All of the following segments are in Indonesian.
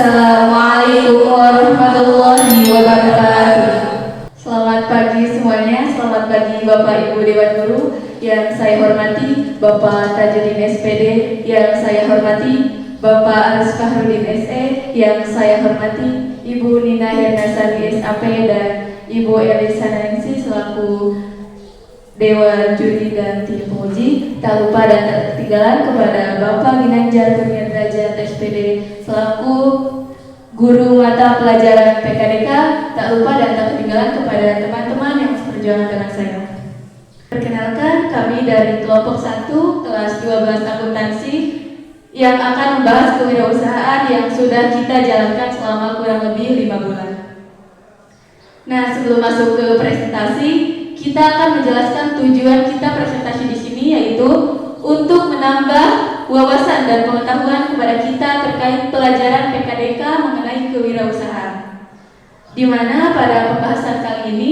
Assalamualaikum warahmatullahi wabarakatuh. Selamat pagi semuanya, selamat pagi Bapak Ibu Dewan Guru yang saya hormati, Bapak Tajudin SPD yang saya hormati, Bapak Aris Fahrudin SE yang saya hormati, Ibu Nina Hernasari SAP dan Ibu Elisa Ningsi selaku Dewan Juri dan Tim Penguji. Tak lupa dan tak ketinggalan kepada Bapak Ginanjar Kurnia Derajat SPD selaku Guru mata pelajaran PKDK. Tak lupa dan tak ketinggalan kepada teman-teman yang seperjuangan dengan saya. Perkenalkan, kami dari kelompok 1 kelas 12 akuntansi yang akan membahas kewirausahaan yang sudah kita jalankan selama kurang lebih 5 bulan. Nah, sebelum masuk ke presentasi, kita akan menjelaskan tujuan kita presentasi di sini, yaitu untuk menambah wawasan dan pengetahuan kepada kita terkait pelajaran PKDK mengenai kewirausahaan. Di mana pada pembahasan kali ini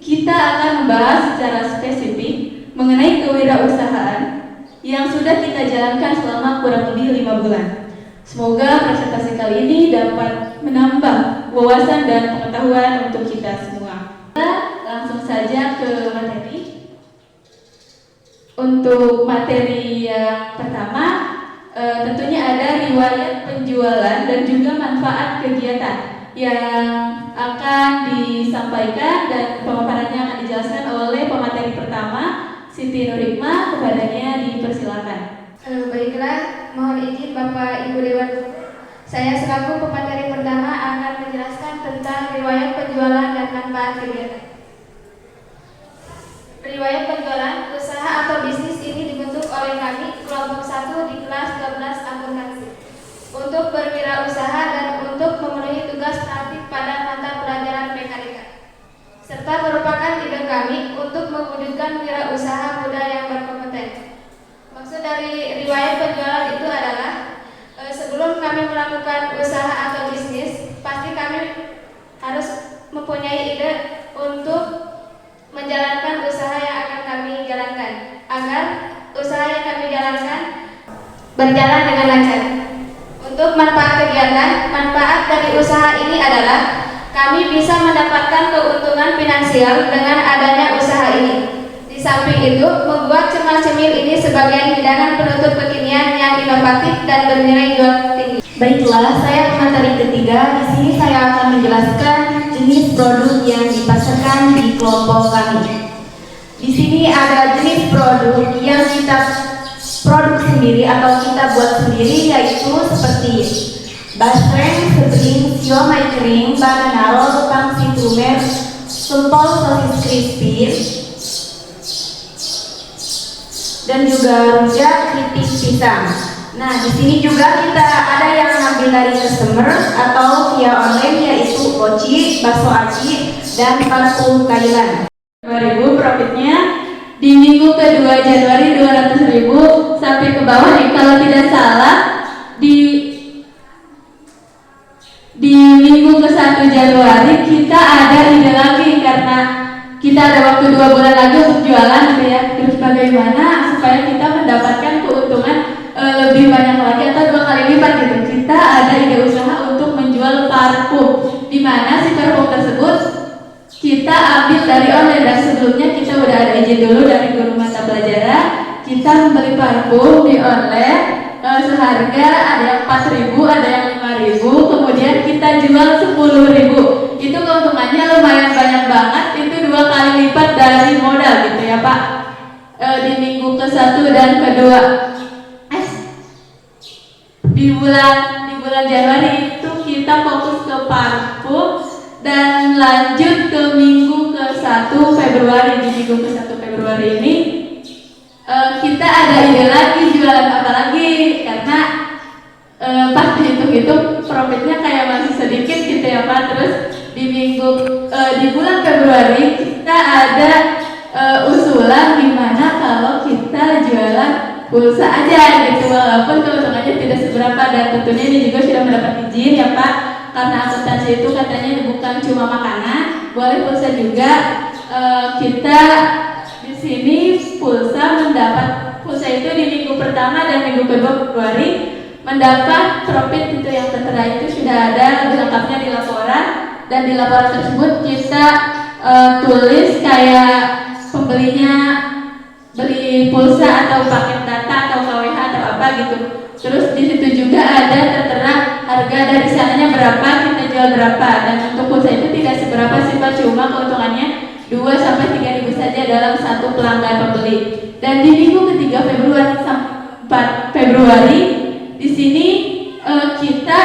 kita akan membahas secara spesifik mengenai kewirausahaan yang sudah kita jalankan selama kurang lebih 5 bulan. Semoga presentasi kali ini dapat menambah wawasan dan pengetahuan untuk kita semua. Kita langsung saja ke materi. Untuk materi yang pertama, tentunya ada riwayat penjualan dan juga manfaat kegiatan yang akan disampaikan dan pemaparannya akan dijelaskan oleh pemateri pertama, Siti Nurikma. Kepadanya dipersilakan. Baiklah, mohon izin Bapak Ibu Dewan Guru. Saya selaku pemateri pertama akan menjelaskan tentang riwayat penjualan dan manfaat kegiatan. Riwayat penjualan usaha atau bisnis ini dibentuk oleh kami kelompok 1 di kelas 12 akuntansi untuk berwirausaha dan untuk memenuhi tugas praktik pada mata pelajaran PKDK, serta merupakan ide kami untuk mewujudkan wirausaha muda yang berkompeten. Maksud dari riwayat penjualan itu adalah sebelum kami melakukan usaha atau bisnis, pasti kami harus mempunyai ide untuk menjalankan usaha yang akan kami jalankan agar usaha yang kami jalankan berjalan dengan lancar. Untuk manfaat kegiatan, manfaat dari usaha ini adalah kami bisa mendapatkan keuntungan finansial dengan adanya usaha ini. Di samping itu, membuat cemil-cemil ini sebagai hidangan penutup kekinian yang inovatif dan bernilai jual tinggi. Baiklah, saya pemateri ketiga. Di sini saya akan menjelaskan jenis produk yang dipasarkan di kelompok kami. Di sini ada jenis produk yang kita produk sendiri atau kita buat sendiri, yaitu seperti basreng, sebring, siomay kering, banana roll, pangsit lumer, sempol sosis crispy, dan juga rujak keripik pisang. Nah, di sini juga kita ada yang ngambil dari customer atau via online, yaitu Oci, bakso aci, dan parfum Thailand. 2.000 profitnya di minggu ke-2 Januari 200.000 sampai ke bawah nih. Kalau tidak salah di minggu ke-1 Januari kita ada ide lagi karena kita ada waktu 2 bulan lagi untuk jualan gitu ya. Terus bagaimana supaya kita mendapatkan keuntungan lebih banyak lagi atau 2 kali lipat gitu. Kita ada ide usaha untuk menjual parfum, di mana si parfum tersebut kita ambil dari online, dan sebelumnya kita udah ada izin dulu dari guru mata pelajaran. Kita membeli parfum di online seharga ada yang 4.000, ada yang 5.000, kemudian kita jual 10.000. Itu keuntungannya lumayan banyak banget, itu 2 kali lipat dari modal gitu ya Pak. Di minggu ke-1 dan ke-2 di bulan Januari itu kita fokus ke parfum, dan lanjut ke minggu ke-1 Februari. Di minggu ke-1 Februari ini kita ada ide lagi jualan apa lagi, karena pas dihitung-hitung profitnya kayak masih sedikit gitu ya Pak. Terus di bulan Februari kita ada usulan gimana kalau kita jualan pulsa aja gitu, walaupun keuntungannya tidak seberapa, dan tentunya ini juga sudah mendapat izin ya Pak, karena akuntansi itu katanya bukan cuma makanan, boleh pulsa juga. Kita di sini pulsa itu di minggu pertama dan minggu kedua Februari mendapat profit itu yang tertera itu sudah ada lebih lengkapnya di laporan, dan di laporan tersebut kita tulis kayak pembelinya beli pulsa atau paket data atau KWH atau apa gitu. Terus di situ juga ada tertera harga dari sananya berapa, kita jual berapa, dan untuk pulsa itu tidak seberapa sih Pak, cuma keuntungannya 2-3 ribu saja dalam satu pelanggan pembeli. Dan di minggu ketiga Februari sampai 4 Februari di sini kita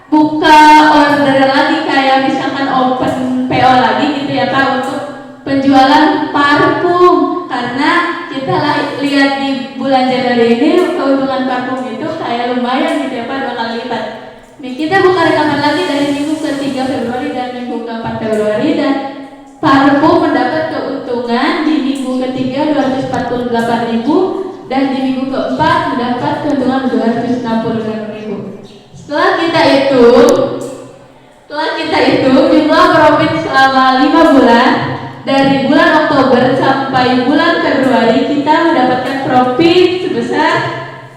buka order lagi kayak misalkan open PO lagi gitu ya Pak, untuk penjualan parfum, karena kita lihat di bulan Januari ini keuntungan parfum itu kayak lumayan gitu ya Pak, 2 kali lipat. Nih kita buka rekaman lagi dari minggu ke-3 Februari dan minggu ke-4 Februari, dan parfum mendapat keuntungan di minggu ke-3 248.000 dan di minggu ke-4 mendapat keuntungan 266.000. Setelah kita hitung jumlah profit selama 5 bulan dari bulan Oktober sampai bulan Februari, kita mendapatkan profit sebesar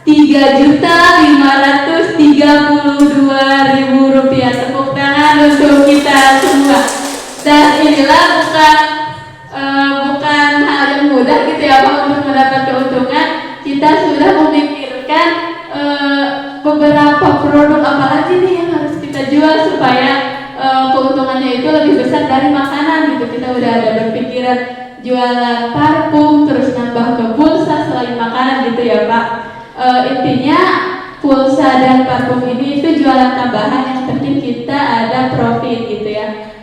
Rp3.532.000. Tepuk tangan untuk kita semua. Dan inilah bukan hal yang mudah gitu ya Pak untuk mendapat keuntungan. Kita sudah memikirkan beberapa produk apa lagi nih yang harus kita jual supaya keuntungannya itu lebih besar dari makanan gitu. Kita udah ada berpikiran jualan parfum, terus nambah ke pulsa selain makanan gitu ya Pak. Intinya pulsa dan parfum ini itu jualan tambahan, yang penting kita ada profit gitu ya.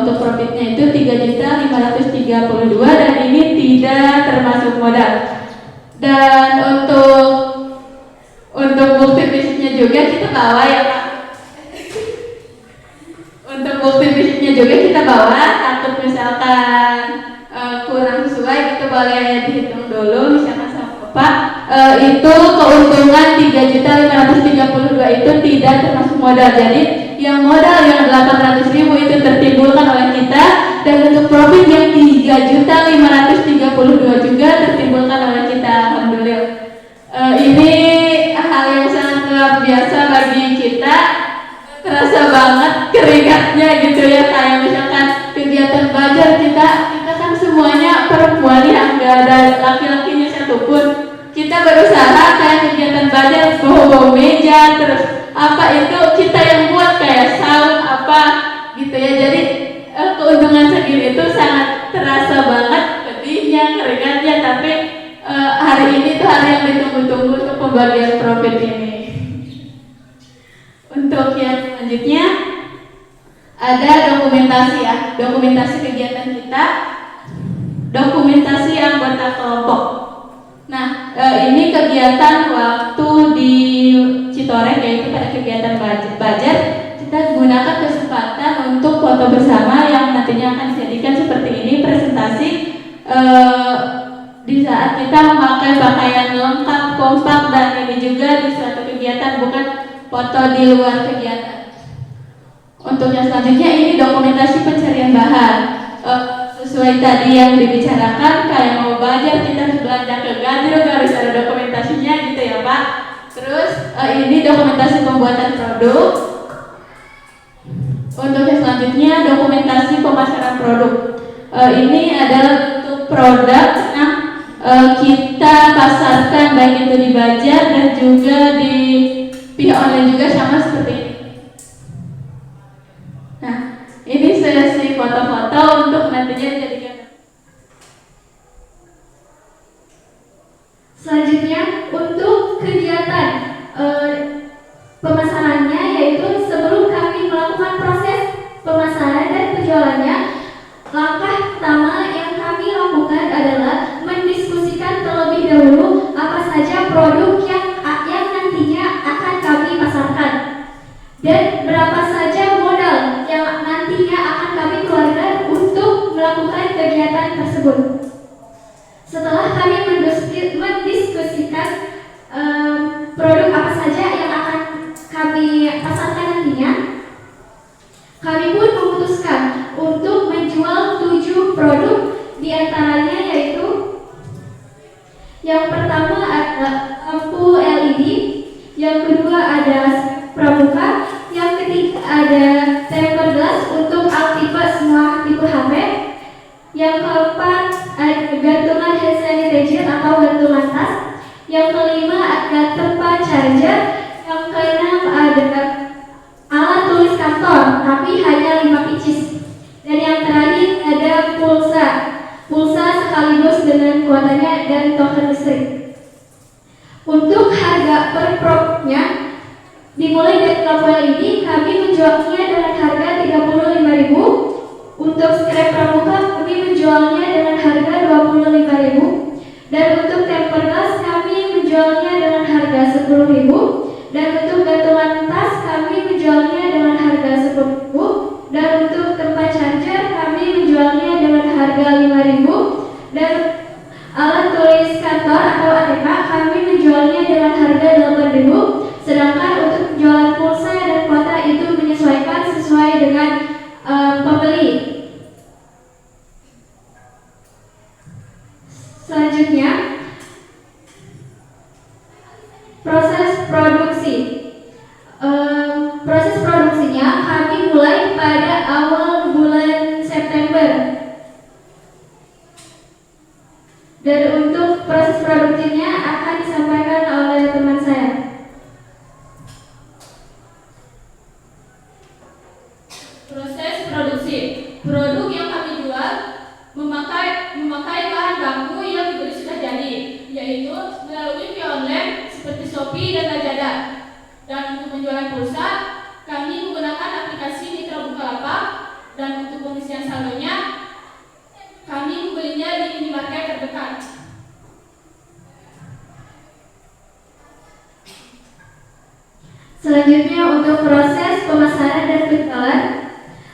Untuk profitnya itu 3.532.000 dan ini tidak termasuk modal. Dan untuk bukti bisnisnya juga kita bawa ya Pak. Untuk bukti bisnisnya juga kita bawa, takut misalkan kurang sesuai gitu boleh dihitung dulu misalkan sama Pak. Itu keuntungan 3.532.000 itu tidak termasuk modal. Jadi yang modal yang 800.000 itu tertimbulkan oleh kita, dan untuk profit yang 3.532 juga tertimbulkan oleh kita. Alhamdulillah. Ini hal yang sangat luar biasa bagi kita, terasa banget keringatnya gitu ya. Kayak misalkan kegiatan belajar kita kan semuanya perempuan yang nggak ada laki-lakinya satupun. Kita berusaha kayak kegiatan belajar bawa meja, terus apa itu kita yang buat kayak sound apa gitu ya. Jadi keuntungan segini itu sangat terasa banget pedihnya, keringatnya. Tapi hari ini tuh hari yang ditunggu-tunggu untuk pembagian profit ini. Untuk yang selanjutnya ada dokumentasi ya, dokumentasi kegiatan kita, dokumentasi anggota kelompok. Nah, ini kegiatan waktu di Citorek, yaitu pada kegiatan Bajar, kita gunakan kesempatan untuk foto bersama yang nantinya akan dijadikan seperti ini presentasi di saat kita memakai pakaian lengkap, kompak, dan ini juga di suatu kegiatan, bukan foto di luar kegiatan. Untuk yang selanjutnya ini dokumentasi pencarian bahan. Sesuai tadi yang dibicarakan, kayak mau belajar kita harus belanja ke Gandrung, harus ada dokumentasinya gitu ya Pak. Terus ini dokumentasi pembuatan produk. Untuk yang selanjutnya dokumentasi pemasaran produk. Ini adalah bentuk produk yang kita pasarkan, baik itu di Bajar dan juga di pihak online juga sama seperti ini. Nah, ini sesi foto-foto untuk nantinya dijadikan. Selanjutnya untuk kegiatan pemasarannya, yaitu sebelum kami melakukan proses pemasaran dan penjualannya, langkah pertama yang kami lakukan adalah mendiskusikan terlebih dahulu apa saja produk yang nantinya akan kami pasarkan dan berapa saja modal yang nantinya akan kami keluarkan untuk melakukan kegiatan tersebut. Setelah kami mendiskusikan produk apa saja yang akan kami pasarkan nantinya, kami pun memutuskan untuk menjual 7 produk, diantaranya yaitu yang pertama adalah lampu LED, yang kedua pramuka. Yang ketiga ada tempered glass untuk tipe semua tipe HP. Yang keempat ada gantungan hand sanitizer atau gantungan tas. Yang kelima ada tempat charger. Yang keenam ada alat tulis kantor tapi hanya 5 pieces. Dan yang terakhir ada pulsa sekaligus dengan kuotanya dan token listrik. Untuk harga per produknya dimulai dari lampu LED, kami menjualnya dengan harga 35.000. Untuk scrap pramuka kami menjualnya dengan harga 25.000. Dan untuk tempered glass kami menjualnya dengan harga 10.000. Dan untuk gantungan tas kami menjualnya dengan harga 10.000. Dan untuk tempat charger kami menjualnya dengan harga 5.000. Dan alat tulis kantor atau ATK kami menjualnya dengan harga 8.000. Sedangkan untuk penjualan pulsa dan kuota itu menyesuaikan sesuai dengan pembeli. Selanjutnya, proses produksi. Proses produksinya kami mulai pada awal bulan September. Dan untuk proses produksinya akan disampaikan oleh teman saya. Proses produksi. Produk yang kami jual memakai bahan baku yang dibeli sudah jadi, yaitu melalui via online seperti Shopee dan Lazada. Dan untuk penjualan pulsa, kami menggunakan aplikasi Mitra Bukalapak. Dan untuk pengisian saldonya, kami membelinya di minimarket terdekat. Selanjutnya untuk proses pemasaran dan penjualan,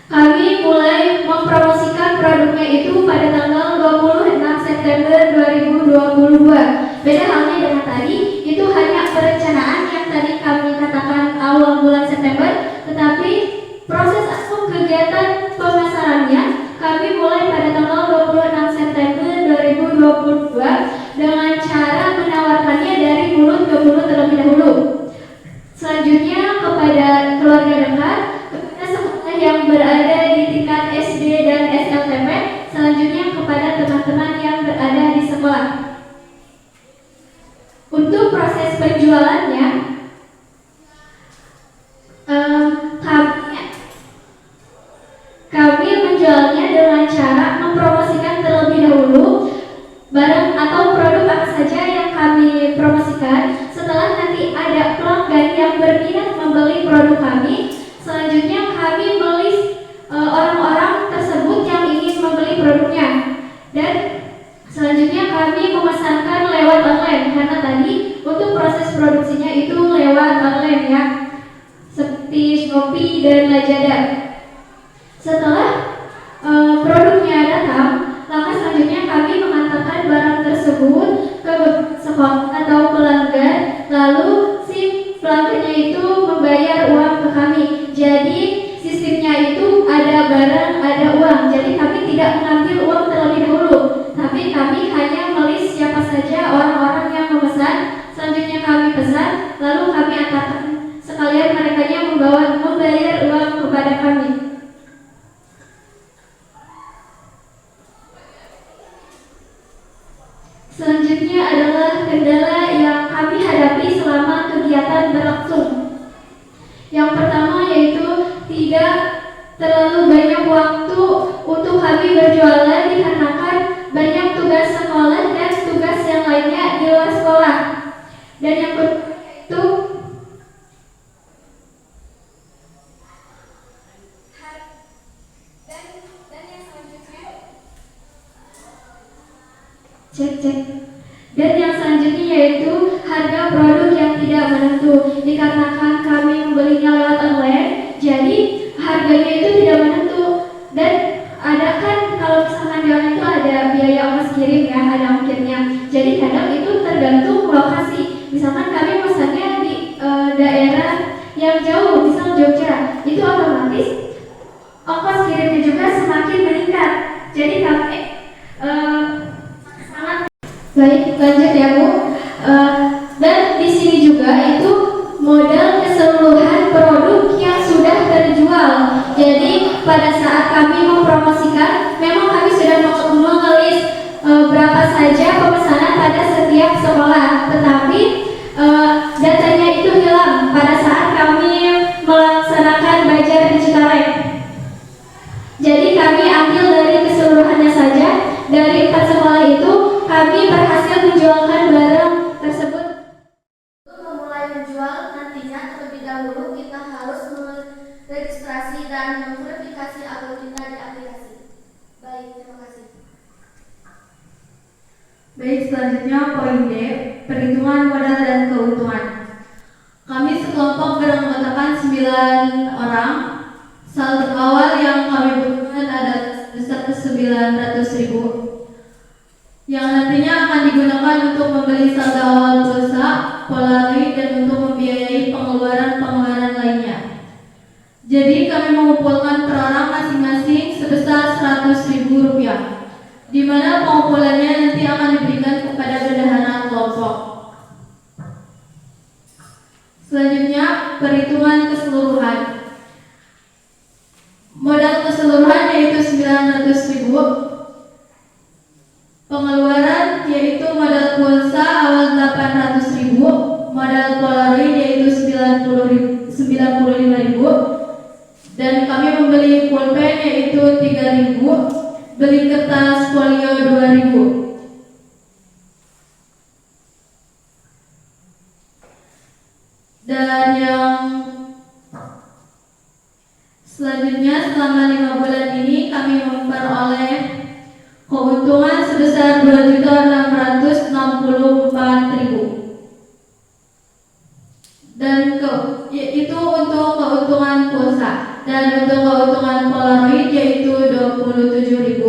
kami mulai mempromosikan produknya itu pada tanggal 26 September 2022. Beda halnya dengan tadi, itu hanya perencanaan yang tadi kami katakan awal bulan September, tetapi proses atau kegiatan pemasarannya kami mulai pada tanggal 26 September 2022 dengan cara menawarkannya dari mulut ke mulut terlebih dahulu. Selanjutnya kepada keluarga dekat, kepada sekolah yang berada di tingkat SD dan SLTP, selanjutnya kepada teman-teman yang berada di sekolah. Untuk proses penjualannya, kami menjualnya dengan cara mempromosikan terlebih dahulu barang atau produk apa saja yang kami promosikan. Setelah nanti ada pelanggan yang berminat membeli produk kami, selanjutnya kami melis orang-orang tersebut yang ingin membeli produknya. Dan selanjutnya kami memesankan lewat online, karena tadi untuk proses produksinya itu lewat online ya, seperti Shopee dan Lazada. Setelah produknya datang, langkah selanjutnya kami mengantarkan barang tersebut ke sekolah atau pelanggan, lalu si pelanggannya itu membayar uang ke kami. Jadi sistemnya itu ada barang, ada uang. Jadi kami tidak mengambil uang terlebih dahulu, tapi kami hanya melis siapa saja orang-orang yang memesan. Selanjutnya kami pesan, lalu kami antarkan sekalian mereka membayar uang kepada kami. Selanjutnya adalah kendala yang kami hadapi selama kegiatan berlangsung. Yang pertama yaitu tidak terlalu banyak waktu untuk kami berjualan dikarenakan banyak tugas sekolah dan tugas yang lainnya di luar sekolah. Dan yang kedua itu Dan yang selanjutnya yaitu harga produk yang tidak menentu. Dikarenakan kami membelinya lewat online, jadi harganya itu tidak menentu. Dan ada kan kalau misalkan di online itu ada biaya ongkos kirim ya, ada ongkirnya. Jadi kadang itu tergantung lokasi. Misalkan kami pesannya di daerah yang jauh, misal Jogja, itu otomatis ongkos kirimnya juga semakin meningkat. Jadi kami baik, lanjut ya Bu. Dan di sini juga itu modal keseluruhan pada saat kami mempromosikan, memang kami sudah mengelis berapa saja pemesanan pada setiap sekolah, tetapi datanya itu hilang pada saat kami melaksanakan Belajar Digital Lab. Jadi kami ambil dari keseluruhannya saja. Dari 4 sekolah itu kami berhasil menjualkan barang tersebut. Untuk memulai menjual, nantinya terlebih dahulu kita harus meregistrasi dan memverifikasi akun kita di aplikasi. Baik, terima kasih. Baik, selanjutnya poin D, perhitungan modal dan keuntungan. Kami sekelompok beranggotakan 9 orang. Saldo awal yang kami butuhkan adalah sebesar 900.000 yang nantinya akan digunakan untuk membeli saldo awal pulsa, Polaroid, dan untuk membiayai pengeluaran-pengeluaran lainnya. Jadi kami mengumpulkan per orang masing-masing sebesar Rp100.000, di mana pengumpulannya nanti akan diberikan kepada bendahara kelompok. Selanjutnya, perhitungan keseluruhan. Modal keseluruhan yaitu 900.000. Pengeluaran yaitu modal pulsa awal 800.000, modal Polaroid yaitu 95.000, dan kami membeli pulpen yaitu 3.000, beli kertas folio 2.000. Dan yang selanjutnya, selama 5 bulan ini kami memperoleh keuntungan sebesar 2.664.000. Dan itu untuk keuntungan pulsa, dan untuk keuntungan Polaroid yaitu 27.000.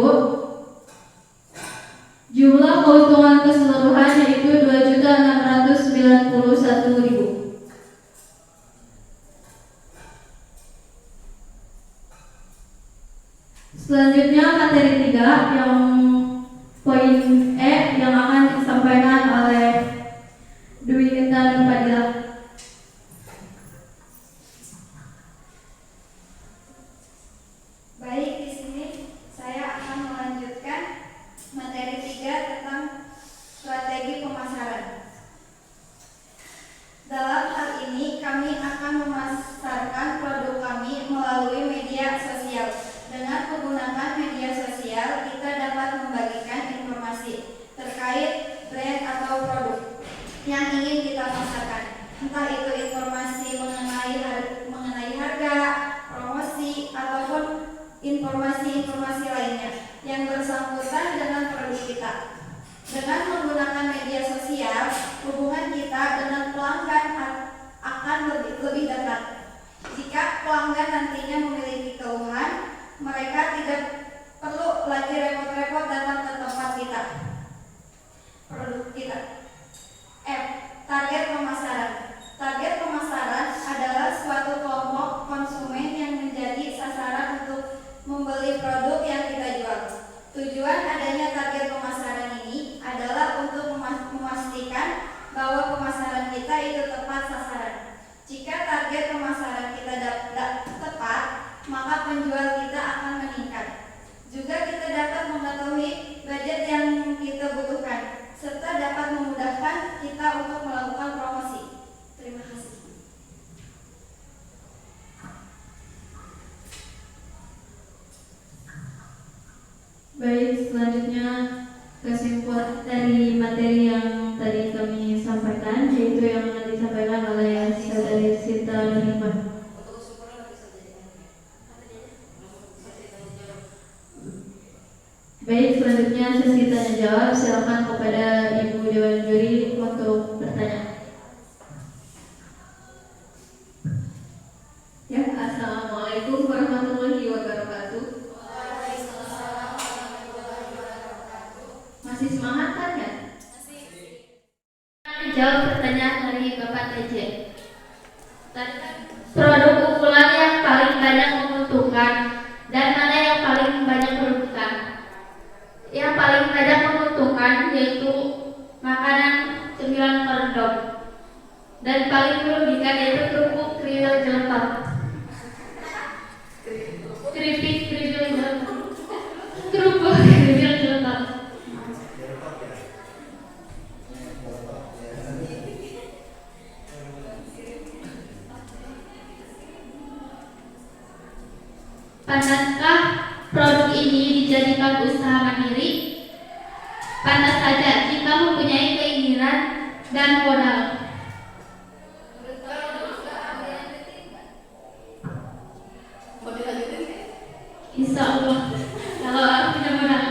Jumlah keuntungan keseluruhan yaitu 2.691.000. Selanjutnya materi 3 yang poin E yang akan disampaikan oleh Dwi Intan Fadilah. Baik, di sini saya akan melanjutkan materi 3 tentang strategi pemasaran. Dalam hal ini kami akan memasarkan produk kami melalui media sosial. Dengan menggunakan media sosial, kita dapat membagikan informasi terkait brand atau produk yang ingin kita pasarkan. Entah itu informasi mengenai harga, promosi, ataupun informasi-informasi lainnya yang bersangkutan dengan produk kita. Dengan menggunakan media sosial, hubungan kita dengan pelanggan akan lebih dekat. Jika pelanggan nantinya memiliki keluhan, mereka tidak perlu lagi repot-repot datang ke tempat kita. Produk kita. F. Target pemasaran. Target pemasaran adalah suatu kelompok konsumen yang menjadi sasaran untuk membeli produk yang kita jual. Tujuan adanya target pemasaran ini adalah untuk memastikan bahwa pemasaran kita itu tepat sasaran. Jika target pemasaran kita tepat, maka penjual kita akan meningkat. Juga kita dapat mengetahui budget yang kita butuhkan, serta dapat memudahkan kita untuk melakukan promosi. Terima kasih. Baik, selanjutnya kesimpulan dari materi yang tadi kami sampaikan, yaitu yang disampaikan oleh Saudari Sinta Nurhimah. Baik, selanjutnya sesi tanya jawab. Silakan kepada Ibu Dewan Juri untuk bertanya. Ya, Assalamualaikum warahmatullahi wabarakatuh. Masih semangat kan ya? Jawab pertanyaan dari Bapak TJ. Produk unggulan yang paling banyak menguntungkan dan mana yang paling banyak merugikan? Yang paling banyak menguntungkan yaitu makanan cemilan kondom, dan paling merugikan yaitu kerupuk kriwil jelantah. Keripik Pantaskah produk ini dijadikan usaha mandiri? Pantas saja jika mempunyai keinginan dan modal. Insya Allah, kalau aku punya modal.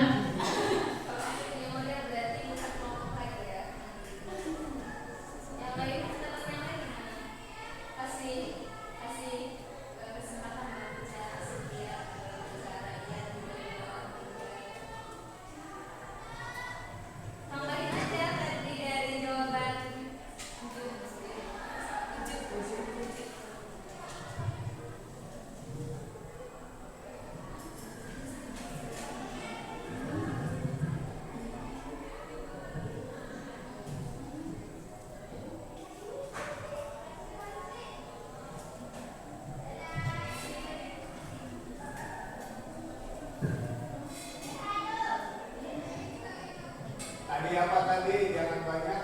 Tadi apa tadi? Jangan banyak.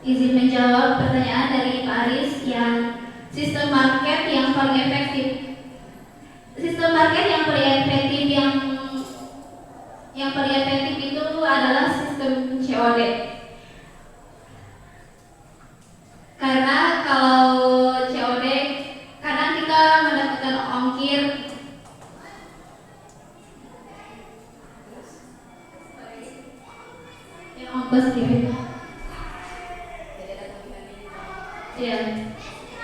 Izin menjawab pertanyaan dari Pak Aris yang sistem market yang paling efektif. Sistem market yang paling efektif itu adalah sistem COD. Karena kalau COD kadang kita mendapatkan ongkir yang ongkos gitu. Ya,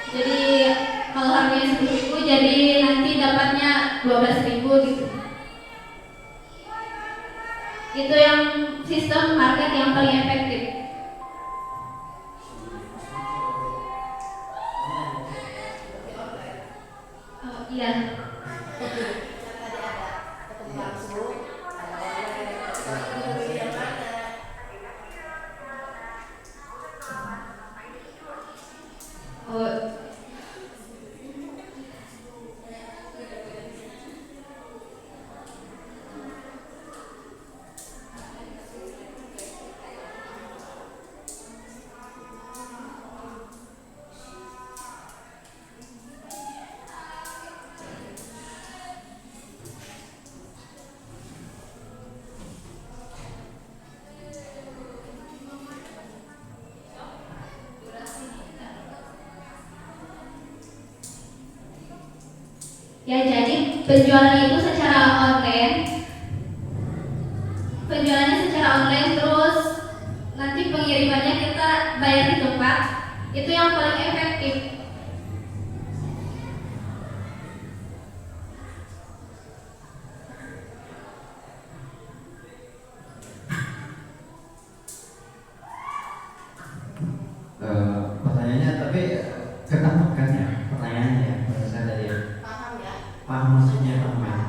jadi kalau harganya 10.000 jadi nanti dapatnya 12.000 gitu. Itu yang sistem market yang paling efektif. Oh, iya. Oh. Ya, jadi penjualan itu secara online. Penjualannya secara online, terus nanti pengirimannya kita bayar di tempat. Itu yang paling efektif. Pertanyaannya tapi ketemu kan ya pertanyaannya ya, menurut saya tadi ya. Paham maksudnya, paham ya?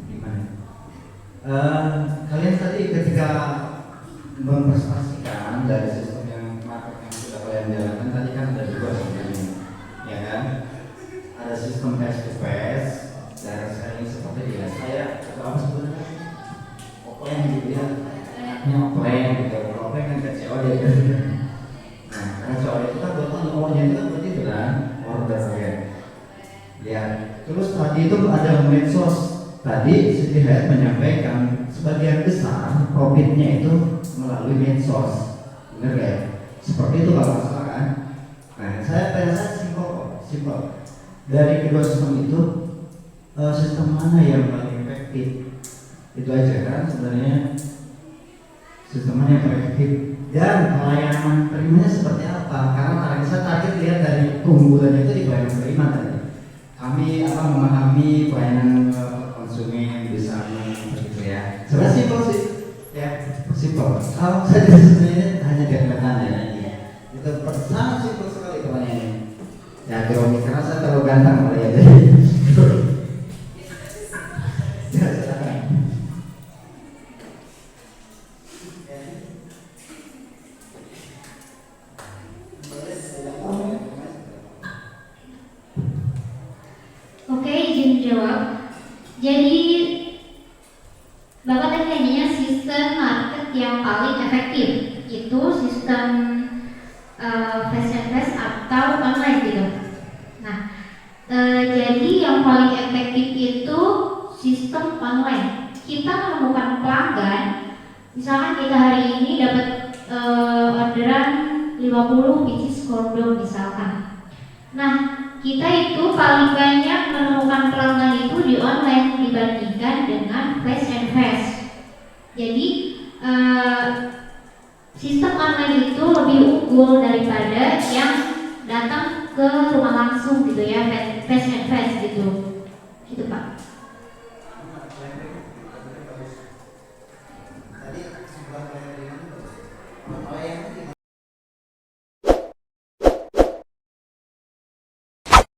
Gimana? Kalian tadi ketika mempresentasikan dari sistem yang market yang sudah kalian jalankan tadi kan ada dua sebenarnya, ya kan? Ada sistem face to face, direct selling seperti dia saya atau apa sebenarnya? Offline gitu ya, enaknya offline gitu. Kalau offline kan kayak COD gitu. Nah, karena COD itu kan buat online itu kan berarti itu kan order ya. Ya, terus tadi itu ada medsos. Tadi Siti Hayat menyampaikan sebagian besar profitnya itu melalui medsos, benar ya? Seperti itu kalau nggak salah kan? Nah, saya simpel. Dari kedua sistem itu, sistem mana yang paling efektif? Itu aja kan sebenarnya. Sistem mana yang paling efektif? Dan pelayanan terimanya seperti apa? Karena saya target lihat dari keunggulannya itu di pelayanan terima tadi. kami memahami pelayanan konsumen bisa begitu ya. Sebenarnya simpel sih, ya simpel. Kalau saya sebenarnya hanya gambaran ya ini. Itu sangat simpel sekali pertanyaannya. Ya Romi karena saya terlalu ganteng kali ya jadi. Ya, silakan. Oke, izin jawab. Jadi Bapak tadi nanyanya sistem market yang paling efektif itu sistem face to face atau online gitu. Nah, jadi yang paling efektif itu sistem online. Kita menemukan pelanggan, misalkan kita hari ini dapat orderan 50 pieces kondom misalkan. Nah, kita itu paling banyak menemukan pelanggan itu di online dibandingkan dengan face and face. Jadi sistem online itu lebih unggul daripada yang datang ke rumah langsung gitu ya, face and face gitu. Gitu Pak. Tadi